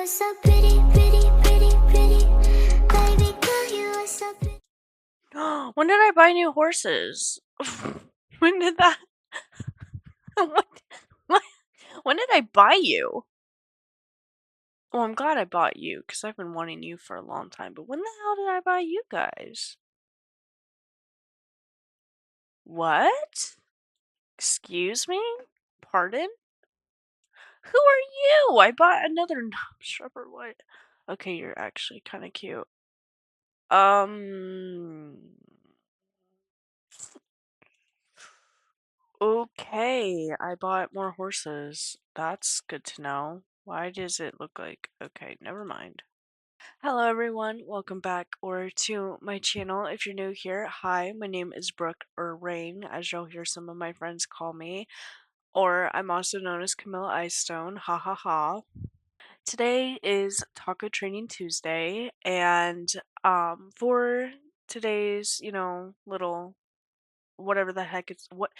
are so pretty, pretty, pretty, pretty. Baby girl, you are so pretty. When did I buy new horses? When did that? what, what? When did I buy you? Well, I'm glad I bought you because I've been wanting you for a long time. But when the hell did I buy you guys? What? Excuse me? Pardon? Who are you? I bought another shrub or what? Okay, you're actually kind of cute. Um. Okay, I bought more horses. That's good to know. Why does it look like... Okay, never mind. Hello everyone, welcome back or to my channel. If you're new here, hi, my name is Brooke or Rain, as you'll hear some of my friends call me. Or I'm also known as Camelia Icestone, ha ha ha. Today is Taco Training Tuesday, and for today's, little whatever the heck it's what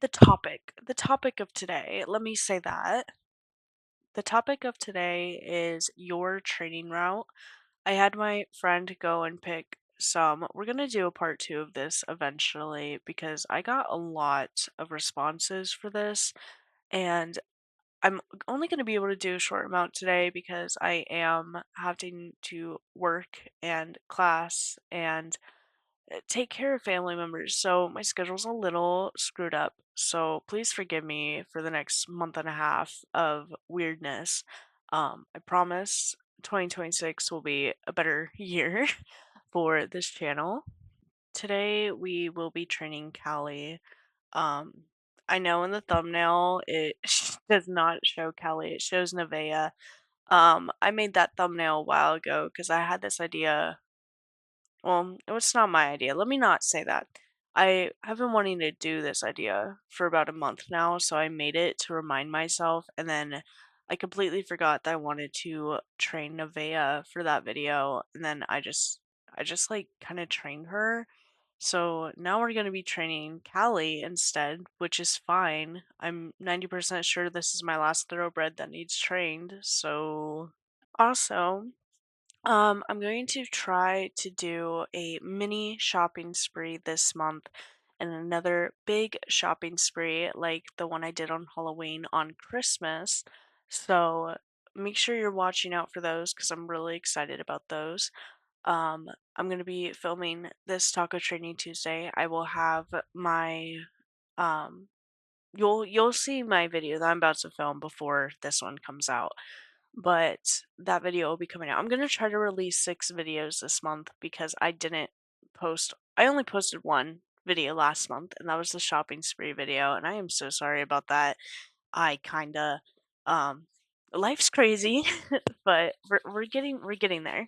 the topic of today, let me say that. The topic of today is your training route. I had my friend go and pick some. We're going to do a part 2 of this eventually because I got a lot of responses for this, and I'm only going to be able to do a short amount today because I am having to work and class and take care of family members, so my schedule's a little screwed up. So please forgive me for the next month and a half of weirdness. I promise 2026 will be a better year for this channel. Today we will be training Callie. Um, I know in the thumbnail it does not show Callie, it shows Nevaeh. I made that thumbnail a while ago because I had this idea. Well, it was not my idea. Let me not say that. I have been wanting to do this idea for about a month now, so I made it to remind myself, and then I completely forgot that I wanted to train Nevaeh for that video, and then I just like kind of trained her. So now we're going to be training Callie instead, which is fine. I'm 90% sure this is my last thoroughbred that needs trained, so also I'm going to try to do a mini shopping spree this month and another big shopping spree like the one I did on Halloween on Christmas. So make sure you're watching out for those because I'm really excited about those. I'm going to be filming this Taco Training Tuesday. I will have my um you'll see my video that I'm about to film before this one comes out, but that video will be coming out. I'm going to try to release 6 videos this month because I only posted one video last month, and that was the shopping spree video, and I am so sorry about that. I kinda, um, life's crazy, but we're getting there.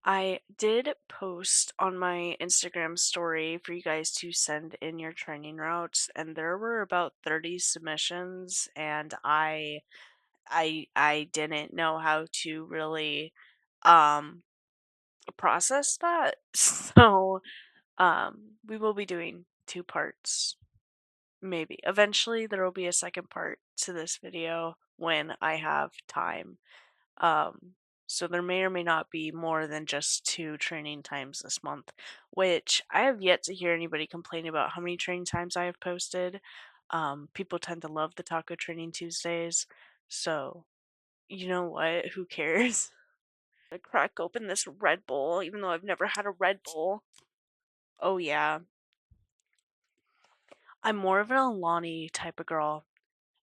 I did post on my Instagram story for you guys to send in your training routes, and there were about 30 submissions, and I didn't know how to really um process that. So we will be doing 2 parts. Maybe. Eventually there will be a second part to this video when I have time. Um so there may or may not be more than just 2 training times this month, which I have yet to hear anybody complain about how many training times I have posted. People tend to love the Taco Training Tuesdays, so you know what? Who cares? I crack open this Red Bull, even though I've never had a Red Bull. Oh yeah. I'm more of an Alani type of girl.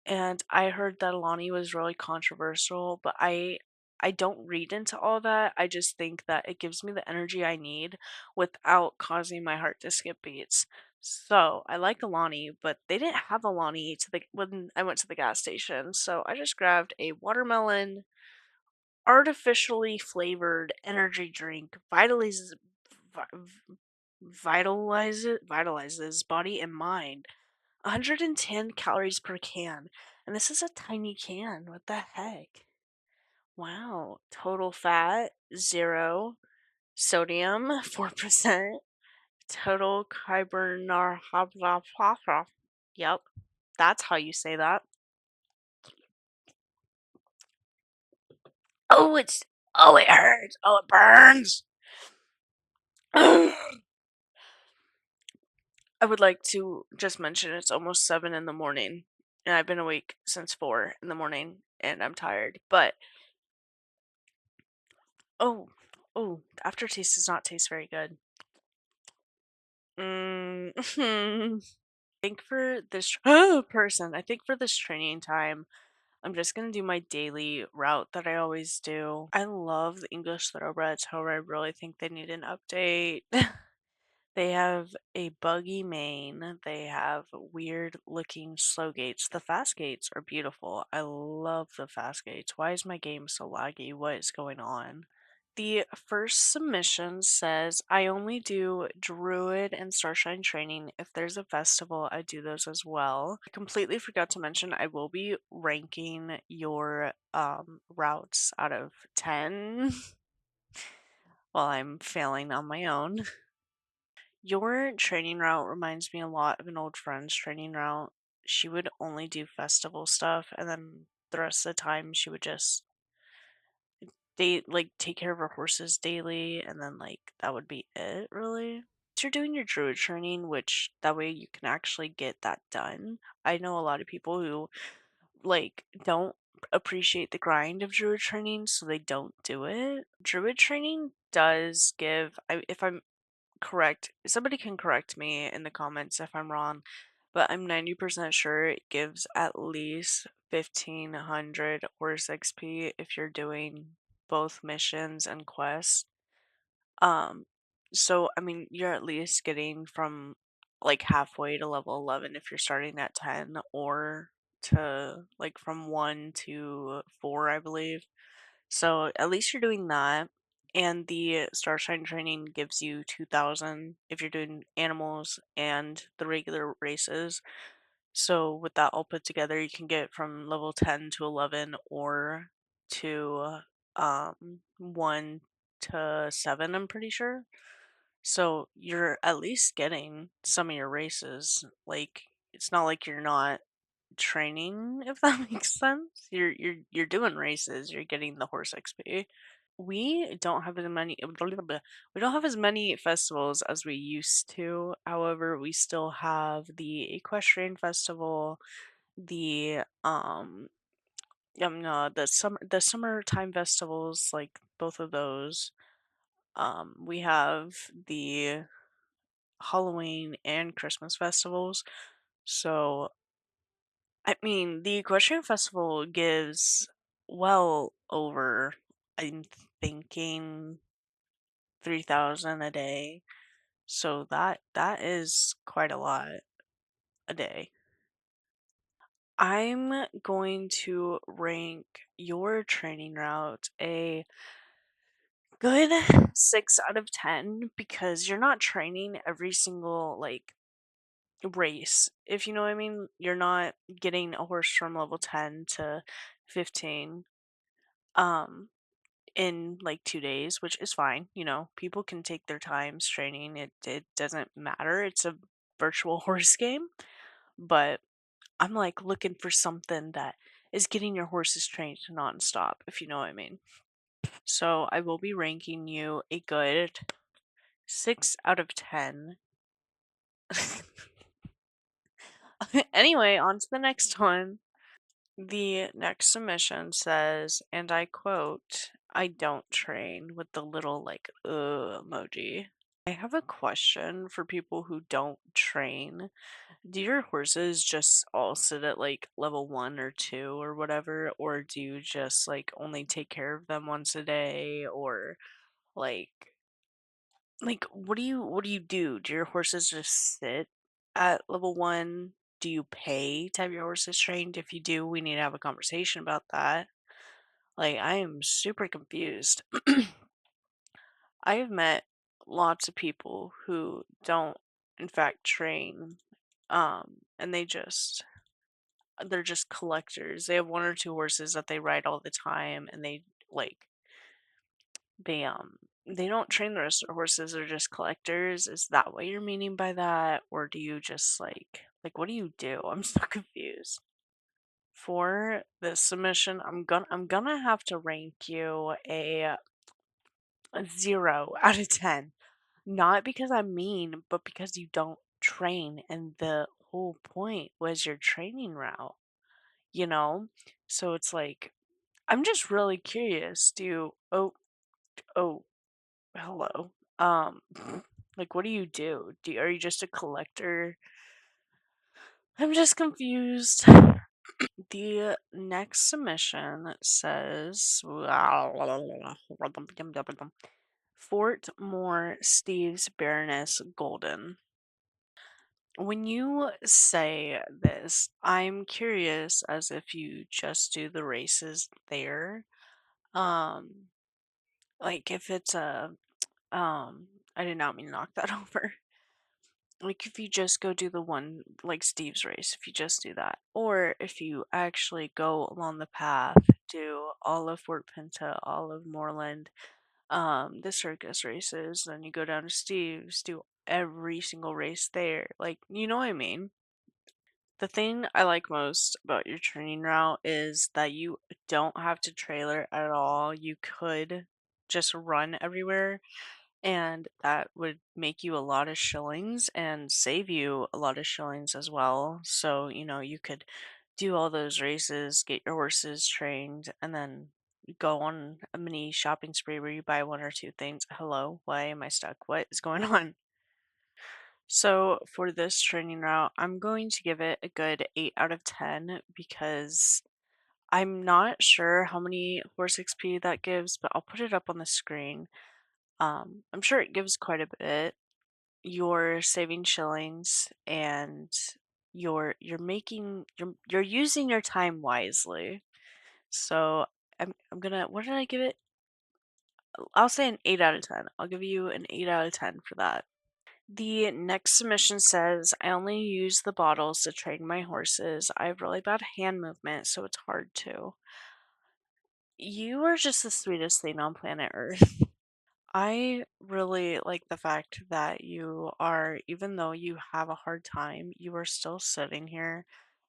And I heard that Alani was really controversial, but I don't read into all that. I just think that it gives me the energy I need without causing my heart to skip beats. So I like Alani, but they didn't have Alani when I went to the gas station. So I just grabbed a watermelon artificially flavored energy drink vitalizes body and mind. 110 calories per can, and this is a tiny can. What the heck? Wow. Total fat 0, sodium 4%, total carbohydrate. Yep, that's how you say that. Oh, it hurts. Oh, it burns. I would like to just mention it's almost 7 in the morning, and I've been awake since 4 in the morning, and I'm tired. But oh, the aftertaste does not taste very good. Mm, I think for this person, I think for this training time, I'm just gonna do my daily route that I always do. I love the English thoroughbreds, however, I really think they need an update. They have a buggy mane. They have weird looking slow gates. The fast gates are beautiful. I love the fast gates. Why is my game so laggy? What is going on? The first submission says, I only do Druid and Starshine training. If there's a festival, I do those as well. I completely forgot to mention I will be ranking your routes out of 10 while I'm failing on my own. Your training route reminds me a lot of an old friend's training route. She would only do festival stuff, and then the rest of the time she would just take care of her horses daily, and then that would be it really. So you're doing your druid training, which that way you can actually get that done. I know a lot of people who don't appreciate the grind of druid training, so they don't do it. Druid training does give, if I'm correct. Somebody can correct me in the comments if I'm wrong, but I'm 90% sure it gives at least 1500 horse XP if you're doing both missions and quests. Um, so I mean, you're at least getting from halfway to level 11 if you're starting at 10, or to from 1 to 4, I believe. So at least you're doing that. And the Starshine training gives you 2000 if you're doing animals and the regular races. So with that all put together, you can get from level 10 to 11, or to 1 to 7, I'm pretty sure. So you're at least getting some of your races. It's not like you're not training, if that makes sense. You're doing races, you're getting the horse XP. We don't have as many we don't have as many festivals as we used to. However, we still have the equestrian festival, the no, the summertime festivals, like both of those. We have the Halloween and Christmas festivals. So I mean, the equestrian festival gives well over, I'm thinking, 3000 a day. So that is quite a lot a day. I'm going to rank your training route a good 6 out of 10 because you're not training every single race, if you know what I mean. You're not getting a horse from level 10 to 15 um in 2 days, which is fine. People can take their times training. It doesn't matter. It's a virtual horse game. But I'm looking for something that is getting your horses trained nonstop, if you know what I mean. So I will be ranking you a good 6 out of 10. Anyway, on to the next one. The next submission says, and I quote, I don't train, with the little emoji. I have a question for people who don't train. Do your horses just all sit at level 1 or 2 or whatever, or do you just only take care of them once a day, or like what do you do? Do your horses just sit at level 1? Do you pay to have your horses trained? If you do, we need to have a conversation about that. I am super confused. I have met lots of people who don't in fact train, and they're just collectors. They have 1 or 2 horses that they ride all the time, and like they don't train the rest of their horses. They're just collectors. Is that what you're meaning by that, or do you just what do you do? I'm so confused. For this submission, I'm gonna have to rank you a 0 out of 10. Not because I'm mean, but because you don't train, and the whole point was your training route, you know? So it's like, I'm just really curious. Oh, hello. Um, like, what do you do? Are you just a collector? I'm just confused. The next submission says Fort Moore Steve's Baroness Golden. When you say this, I'm curious as if you just do the races there. Um, like if it's I did not mean to knock that over. Like if you just go do the one like Steve's race, if you just do that, or if you actually go along the path, do all of Fort Pinta, all of Moreland, the circus races, then you go down to Steve's, do every single race there. Like, you know what I mean? The thing I like most about your training route is that you don't have to trailer at all. You could just run everywhere, and that would make you a lot of shillings and save you a lot of shillings as well. So, you could do all those races, get your horses trained, and then go on a mini shopping spree where you buy one or two things. Hello, why am I stuck? What is going on? So, for this training route, I'm going to give it a good 8 out of 10 because I'm not sure how many horse XP that gives, but I'll put it up on the screen. I'm sure it gives quite a bit. You're saving shillings, and you're using your time wisely. So I'm gonna, what did I give it? I'll say an 8 out of 10. I'll give you an 8 out of 10 for that. The next submission says, I only use the bottles to train my horses. I have really bad hand movement, so it's hard to. You are just the sweetest thing on planet Earth. I really like the fact that you are, even though you have a hard time, you are still sitting here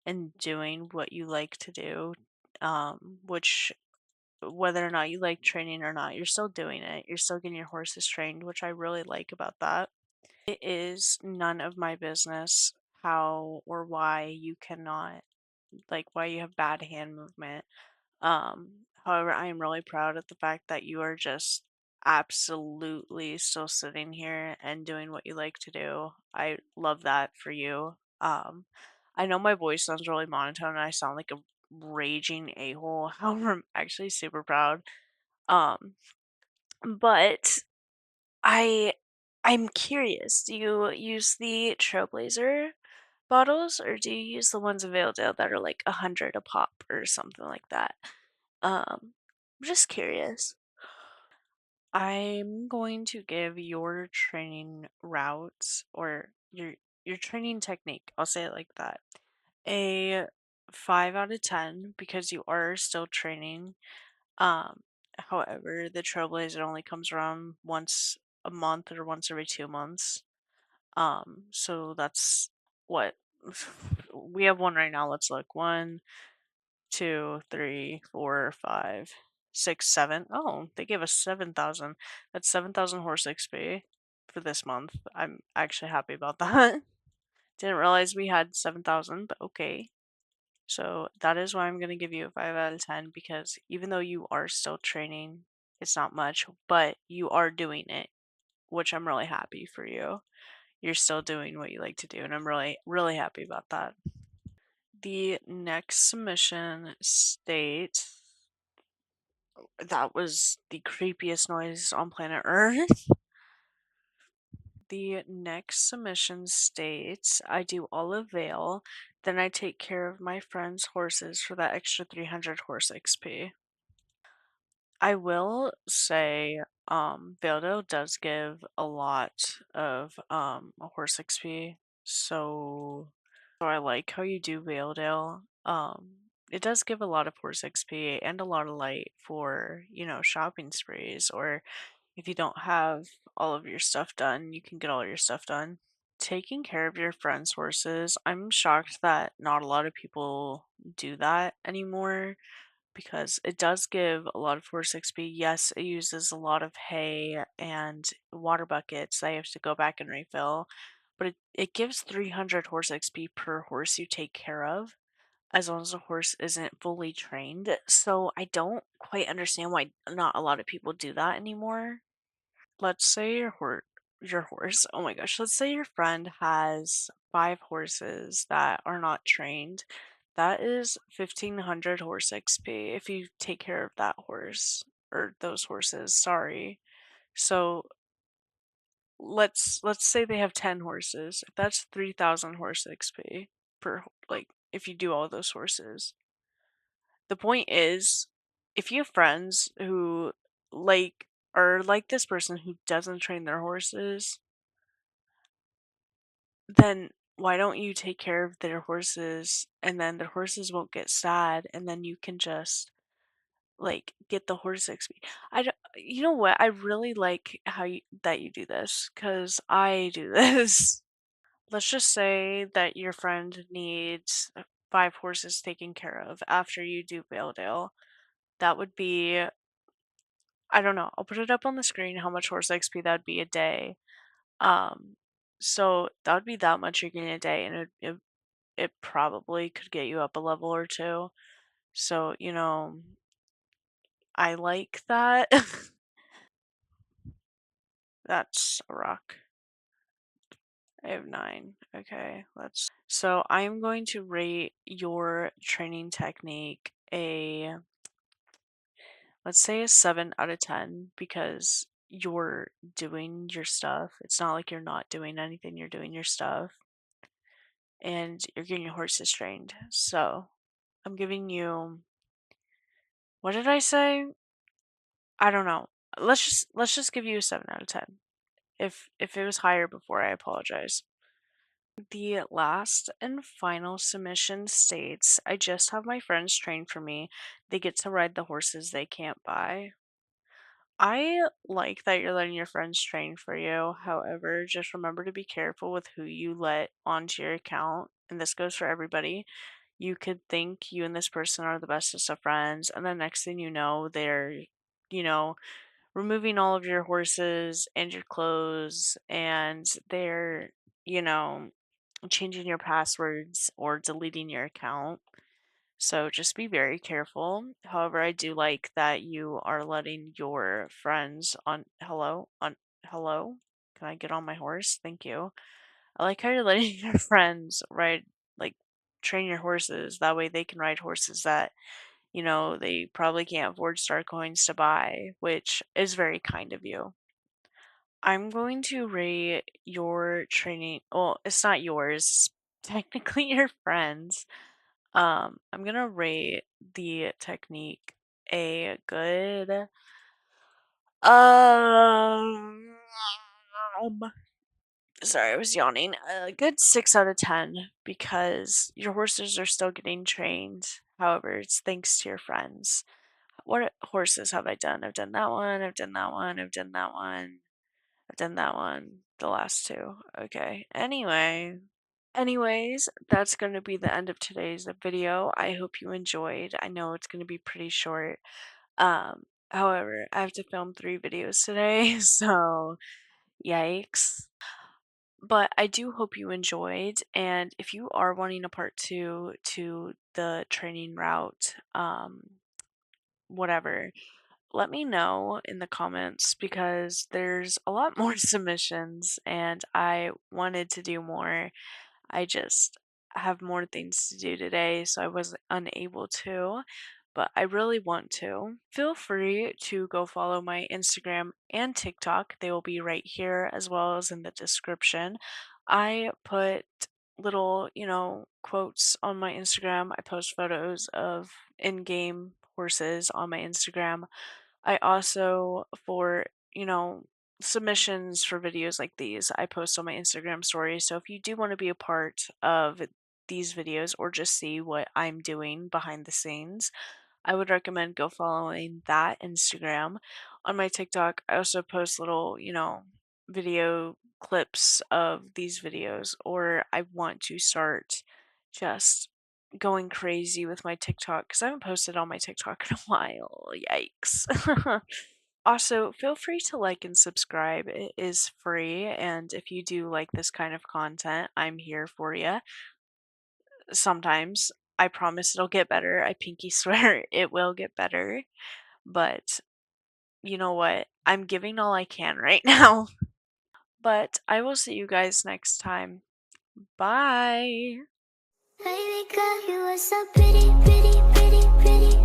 and doing what you like to do. Which, whether or not you like training or not, you're still doing it. You're still getting your horses trained, which I really like about that. It is none of my business how or why you cannot, like, why you have bad hand movement. However, I am really proud of the fact that you are just absolutely still sitting here and doing what you like to do. I love that for you. I know my voice sounds really monotone and I sound like a raging a-hole. However, I'm actually super proud. Um, but I I'm curious, do you use the Trailblazer bottles or do you use the ones available that are like 100 a pop or something like that? I'm just curious. I'm going to give your training routes or your training technique, I'll say it like that, a 5 out of 10 because you are still training. Um, However, the Trailblazer only comes around once a month or once every 2 months. So that's what we have one right now. Let's look. One, two, three, four, five, six, seven. Oh, they gave us 7,000. That's 7,000 horse XP for this month. I'm actually happy about that. Didn't realize we had 7,000, but okay. So that is why I'm going to give you a 5 out of 10 because even though you are still training, it's not much, but you are doing it, which I'm really happy for you. You're still doing what you like to do, and I'm really, really happy about that. The next submission states that was the creepiest noise on planet Earth. The next submission states I do olive veil, then I take care of my friend's horses for that extra 300 horse XP. I will say, Veildo does give a lot of horse XP, so I like how you do Veildale. It does give a lot of horse XP and a lot of light for, shopping sprees, or if you don't have all of your stuff done, you can get all your stuff done. Taking care of your friends' horses, I'm shocked that not a lot of people do that anymore because it does give a lot of horse XP. Yes, it uses a lot of hay and water buckets that you have to go back and refill, but it gives 300 horse XP per horse you take care of, as long as the horse isn't fully trained. So I don't quite understand why not a lot of people do that anymore. Let's say your horse, oh my gosh, let's say your friend has 5 horses that are not trained. That is 1500 horse XP if you take care of that horse or those horses, sorry. So let's say they have 10 horses. That's 3000 horse XP like if you do all those horses. The point is, if you have friends who like are like this person who doesn't train their horses, then why don't you take care of their horses and then their horses won't get sad and then you can just like get the horse XP. You know what? I really like that you do this because I do this. Let's just say that your friend needs 5 horses taken care of after you do Valedale. That would be, I don't know, I'll put it up on the screen how much horse XP that would be a day. Um, so that would be that much you're getting a day, and it probably could get you up a level or two. So, I like that. That's a rock. I have 9. Okay, so I'm going to rate your training technique let's say a 7 out of 10 because you're doing your stuff. It's not like you're not doing anything, you're doing your stuff and you're getting your horses trained. So I'm giving you, what did I say? I don't know. Let's just give you a 7 out of 10. If it was higher before, I apologize. The last and final submission states, I just have my friends train for me. They get to ride the horses they can't buy. I like that you're letting your friends train for you. However, just remember to be careful with who you let onto your account. And this goes for everybody. You could think you and this person are the bestest of friends, and the next thing you know, they're, you know, removing all of your horses and your clothes, and they're, you know, changing your passwords or deleting your account. So just be very careful. However, I do like that you are letting your friends hello. Can I get on my horse? Thank you. I like how you're letting your friends ride, like, train your horses. That way they can ride horses that, they probably can't afford star coins to buy, which is very kind of you. I'm going to rate your training. Well, it's not yours, it's technically your friends. I'm gonna rate the technique a good um sorry, I was yawning. A good 6 out of 10 because your horses are still getting trained. However, it's thanks to your friends. What horses have I done? I've done that one, I've done that one, I've done that one, I've done that one, the last two. Okay. Anyways, that's going to be the end of today's video. I hope you enjoyed. I know it's going to be pretty short. However, I have to film 3 videos today, so yikes. But I do hope you enjoyed, and if you are wanting a part 2 to the training route, whatever, let me know in the comments because there's a lot more submissions and I wanted to do more. I just have more things to do today, so I was unable to, but I really want to. Feel free to go follow my Instagram and TikTok. They will be right here as well as in the description. I put little, quotes on my Instagram. I post photos of in-game horses on my Instagram. I also, for, submissions for videos like these, I post on my Instagram story. So if you do want to be a part of these videos or just see what I'm doing behind the scenes, I would recommend go following that Instagram. On my TikTok, I also post little, video clips of these videos, or I want to start just going crazy with my TikTok because I haven't posted on my TikTok in a while. Yikes. Also, feel free to like and subscribe. It is free, and if you do like this kind of content, I'm here for you. Sometimes I promise it'll get better. I pinky swear it will get better. But you know what? I'm giving all I can right now. But I will see you guys next time. Bye. Baby girl, you are so pretty, pretty, pretty, pretty.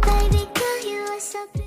Baby girl, you are so pretty.